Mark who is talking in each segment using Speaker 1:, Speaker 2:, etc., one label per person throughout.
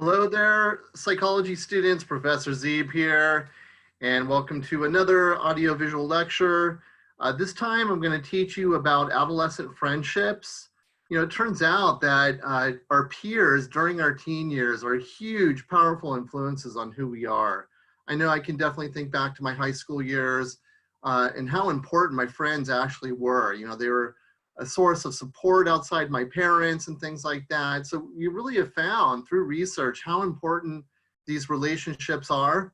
Speaker 1: Hello there, psychology students. Professor Zeeb here, and welcome to another audiovisual lecture. This time I'm going to teach you about adolescent friendships. You know, it turns out that our peers during our teen years are huge, powerful influences on who we are. I know I can definitely think back to my high school years and how important my friends actually were. You know, they were a source of support outside my parents and things like that. So we really have found through research how important these relationships are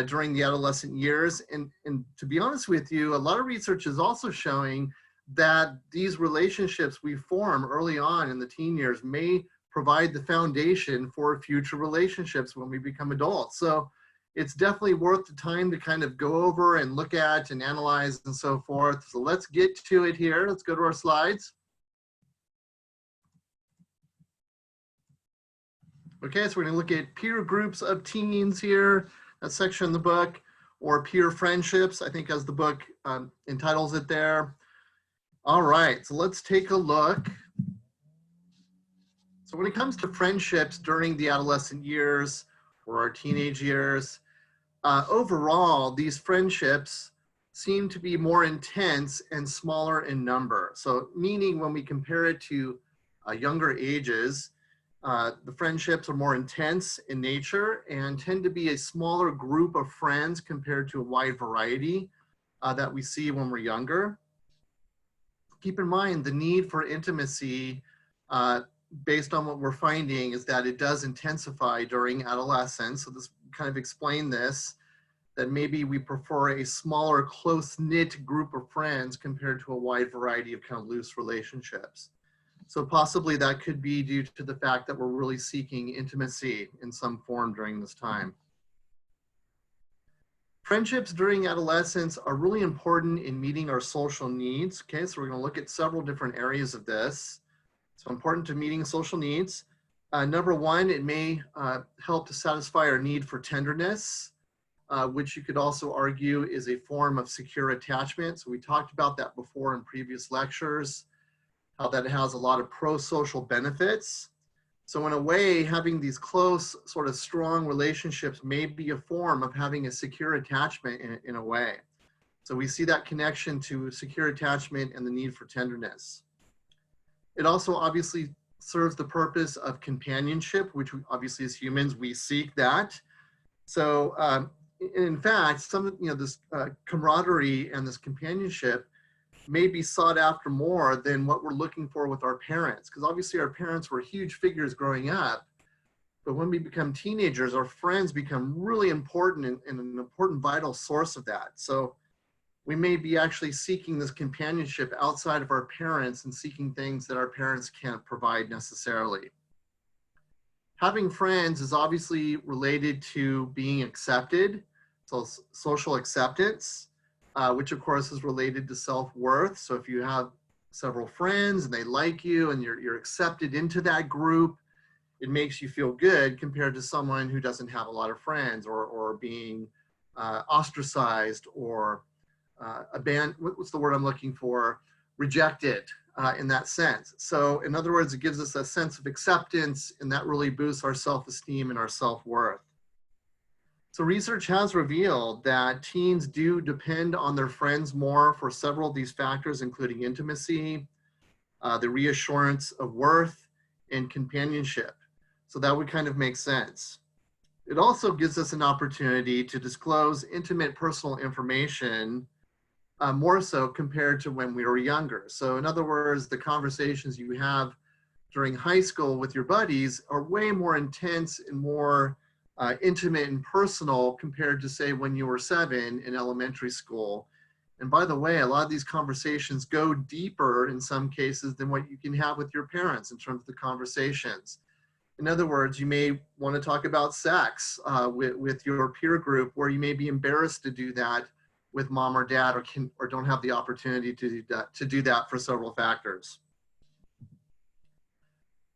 Speaker 1: during the adolescent years. And to be honest with you, a lot of research is also showing that these relationships we form early on in the teen years may provide the foundation for future relationships when we become adults. So it's definitely worth the time to kind of go over and look at and analyze and so forth. So let's get to it here. Let's go to our slides. Okay, so we're going to look at peer groups of teens here, that section in the book, or peer friendships, I think as the book entitles it there. All right, so let's take a look. So when it comes to friendships during the adolescent years or our teenage years, overall, these friendships seem to be more intense and smaller in number. So meaning when we compare it to younger ages, the friendships are more intense in nature and tend to be a smaller group of friends compared to a wide variety that we see when we're younger. Keep in mind the need for intimacy based on what we're finding is that it does intensify during adolescence. So this kind of explain this, that maybe we prefer a smaller, close-knit group of friends compared to a wide variety of kind of loose relationships. So possibly that could be due to the fact that we're really seeking intimacy in some form during this time. Friendships during adolescence are really important in meeting our social needs. Okay, so we're going to look at several different areas of this. So important to meeting social needs. Number one, it may help to satisfy our need for tenderness, which you could also argue is a form of secure attachment. So we talked about that before in previous lectures, how that has a lot of pro-social benefits. So in a way, having these close, sort of strong relationships may be a form of having a secure attachment in a way. So we see that connection to secure attachment and the need for tenderness. It also obviously serves the purpose of companionship, which we, obviously as humans, we seek that. So in fact, this camaraderie and this companionship may be sought after more than what we're looking for with our parents. Because obviously our parents were huge figures growing up, but when we become teenagers, our friends become really important and an important vital source of that. So we may be actually seeking this companionship outside of our parents and seeking things that our parents can't provide necessarily. Having friends is obviously related to being accepted, so social acceptance, which of course is related to self-worth. So if you have several friends and they like you and you're accepted into that group, it makes you feel good compared to someone who doesn't have a lot of friends or being ostracized or abandoned, what's the word I'm looking for? Rejected in that sense. So in other words, it gives us a sense of acceptance and that really boosts our self-esteem and our self-worth. So research has revealed that teens do depend on their friends more for several of these factors, including intimacy, the reassurance of worth, and companionship. So that would kind of make sense. It also gives us an opportunity to disclose intimate personal information more so compared to when we were younger. So in other words, the conversations you have during high school with your buddies are way more intense and more intimate and personal compared to say when you were 7 in elementary school. And by the way, a lot of these conversations go deeper in some cases than what you can have with your parents in terms of the conversations. In other words, you may want to talk about sex with your peer group, where you may be embarrassed to do that with mom or dad, or don't have the opportunity to do that for several factors.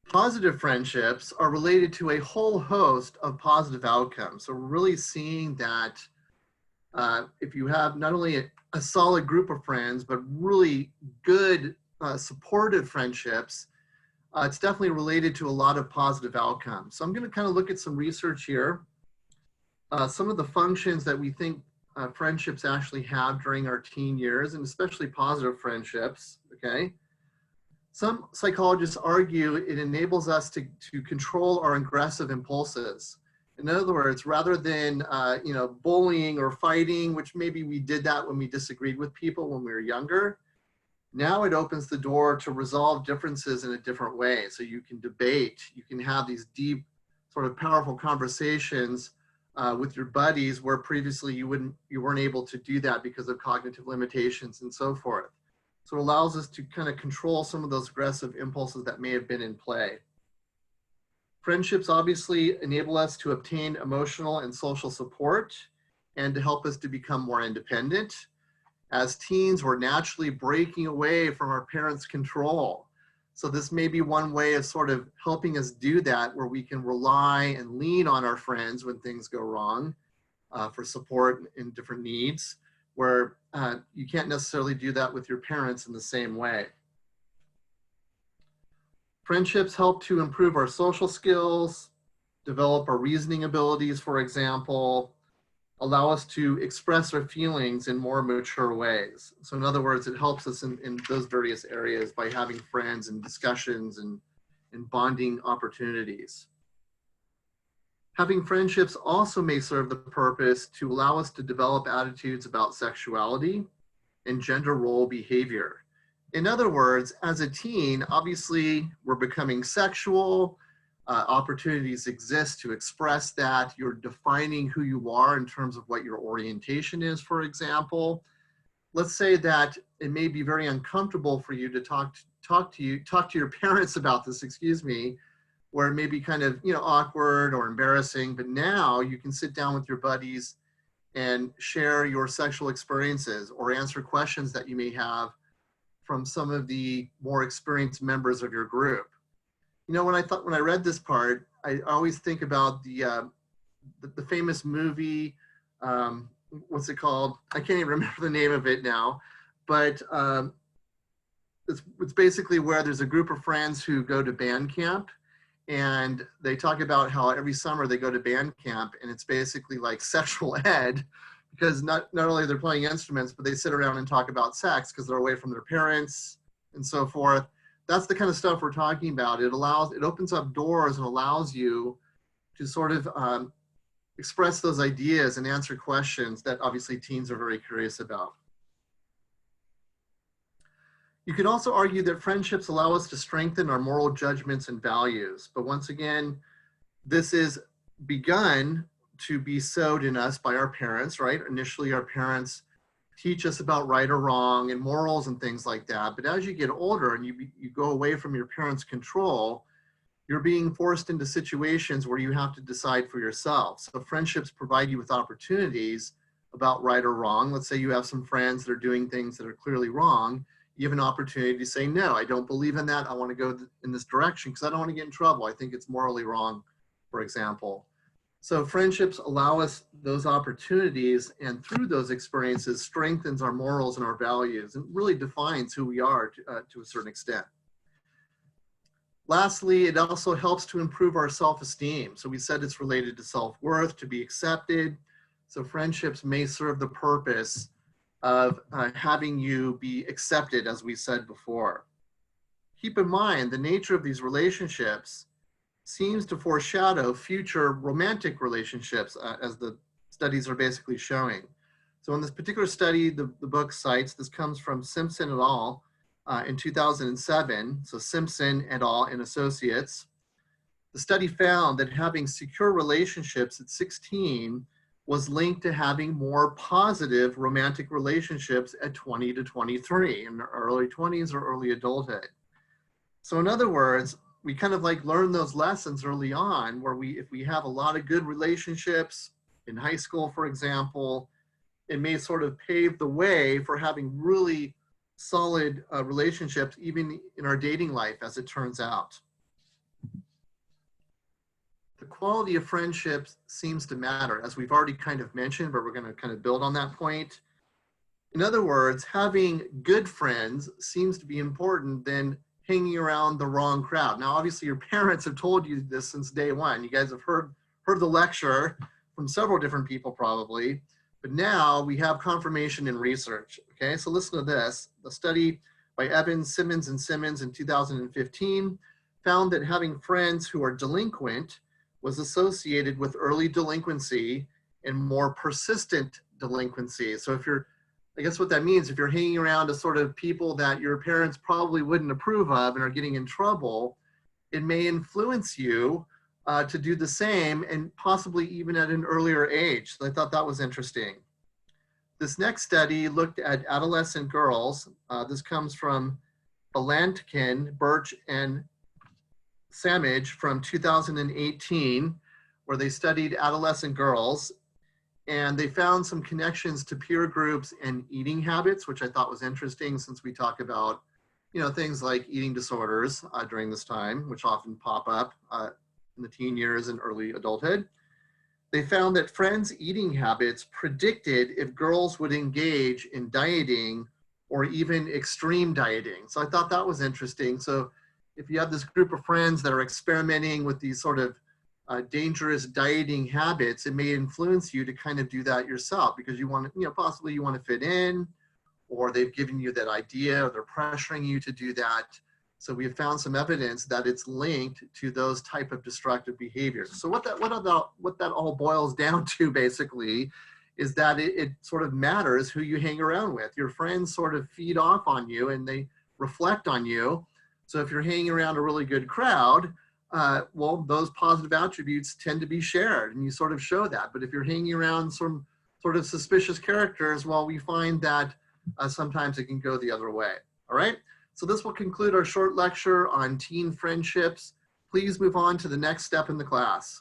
Speaker 1: Positive friendships are related to a whole host of positive outcomes. So we're really seeing that if you have not only a solid group of friends, but really good supportive friendships, it's definitely related to a lot of positive outcomes. So I'm going to kind of look at some research here. Some of the functions that we think friendships actually have during our teen years, and especially positive friendships, okay? Some psychologists argue it enables us to control our aggressive impulses. In other words, rather than bullying or fighting, which maybe we did that when we disagreed with people when we were younger, now it opens the door to resolve differences in a different way. So you can debate, you can have these deep, sort of powerful conversations with your buddies where previously you weren't able to do that because of cognitive limitations and so forth. So it allows us to kind of control some of those aggressive impulses that may have been in play. Friendships obviously enable us to obtain emotional and social support and to help us to become more independent. As teens, we're naturally breaking away from our parents' control. So this may be one way of sort of helping us do that, where we can rely and lean on our friends when things go wrong for support in different needs, where you can't necessarily do that with your parents in the same way. Friendships help to improve our social skills, develop our reasoning abilities, for example, allow us to express our feelings in more mature ways. So in other words, it helps us in those various areas by having friends and discussions and bonding opportunities. Having friendships also may serve the purpose to allow us to develop attitudes about sexuality and gender role behavior. In other words, as a teen, obviously we're becoming sexual, opportunities exist to express that. You're defining who you are in terms of what your orientation is, for example. Let's say that it may be very uncomfortable for you to talk to your parents about this, where it may be kind of awkward or embarrassing, but now you can sit down with your buddies and share your sexual experiences or answer questions that you may have from some of the more experienced members of your group. When I read this part, I always think about the famous movie, what's it called? I can't even remember the name of it now, but it's basically where there's a group of friends who go to band camp, and they talk about how every summer they go to band camp, and it's basically like sexual ed, because not only they're playing instruments, but they sit around and talk about sex because they're away from their parents and so forth. That's the kind of stuff we're talking about. It opens up doors and allows you to sort of express those ideas and answer questions that obviously teens are very curious about. You could also argue that friendships allow us to strengthen our moral judgments and values. But once again, this is begun to be sowed in us by our parents, right? Initially, our parents teach us about right or wrong and morals and things like that. But as you get older and you go away from your parents' control, you're being forced into situations where you have to decide for yourself. So friendships provide you with opportunities about right or wrong. Let's say you have some friends that are doing things that are clearly wrong. You have an opportunity to say, no, I don't believe in that. I want to go in this direction because I don't want to get in trouble. I think it's morally wrong, for example. So friendships allow us those opportunities, and through those experiences strengthens our morals and our values and really defines who we are to a certain extent. Lastly, it also helps to improve our self-esteem. So we said it's related to self-worth, to be accepted. So friendships may serve the purpose of having you be accepted, as we said before. Keep in mind, the nature of these relationships seems to foreshadow future romantic relationships, as the studies are basically showing. So in this particular study, the book cites, this comes from Simpson et al. In 2007, so Simpson et al. And Associates. The study found that having secure relationships at 16 was linked to having more positive romantic relationships at 20 to 23, in the early 20s or early adulthood. So in other words, we kind of like learn those lessons early on where if we have a lot of good relationships in high school, for example, it may sort of pave the way for having really solid relationships even in our dating life, as it turns out. The quality of friendships seems to matter, as we've already kind of mentioned, but we're going to kind of build on that point. In other words, having good friends seems to be important than hanging around the wrong crowd. Now, obviously your parents have told you this since day one. You guys have heard the lecture from several different people probably, but now we have confirmation in research, okay? So listen to this. The study by Evans, Simmons, and Simmons in 2015 found that having friends who are delinquent was associated with early delinquency and more persistent delinquency. So if you're, I guess what that means, if you're hanging around a sort of people that your parents probably wouldn't approve of and are getting in trouble, it may influence you to do the same, and possibly even at an earlier age. So I thought that was interesting. This next study looked at adolescent girls. This comes from Balantkin, Birch, and Samage from 2018, where they studied adolescent girls, and they found some connections to peer groups and eating habits, which I thought was interesting since we talk about, things like eating disorders during this time, which often pop up in the teen years and early adulthood. They found that friends' eating habits predicted if girls would engage in dieting or even extreme dieting. So I thought that was interesting. So if you have this group of friends that are experimenting with these sort of dangerous dieting habits, it may influence you to kind of do that yourself because you want to, possibly you want to fit in, or they've given you that idea, or they're pressuring you to do that. So we have found some evidence that it's linked to those type of destructive behaviors. So what that all boils down to basically is that it sort of matters who you hang around with. Your friends sort of feed off on you and they reflect on you. So if you're hanging around a really good crowd, well, those positive attributes tend to be shared and you sort of show that. But if you're hanging around some sort of suspicious characters, well, we find that sometimes it can go the other way. All right. So this will conclude our short lecture on teen friendships. Please move on to the next step in the class.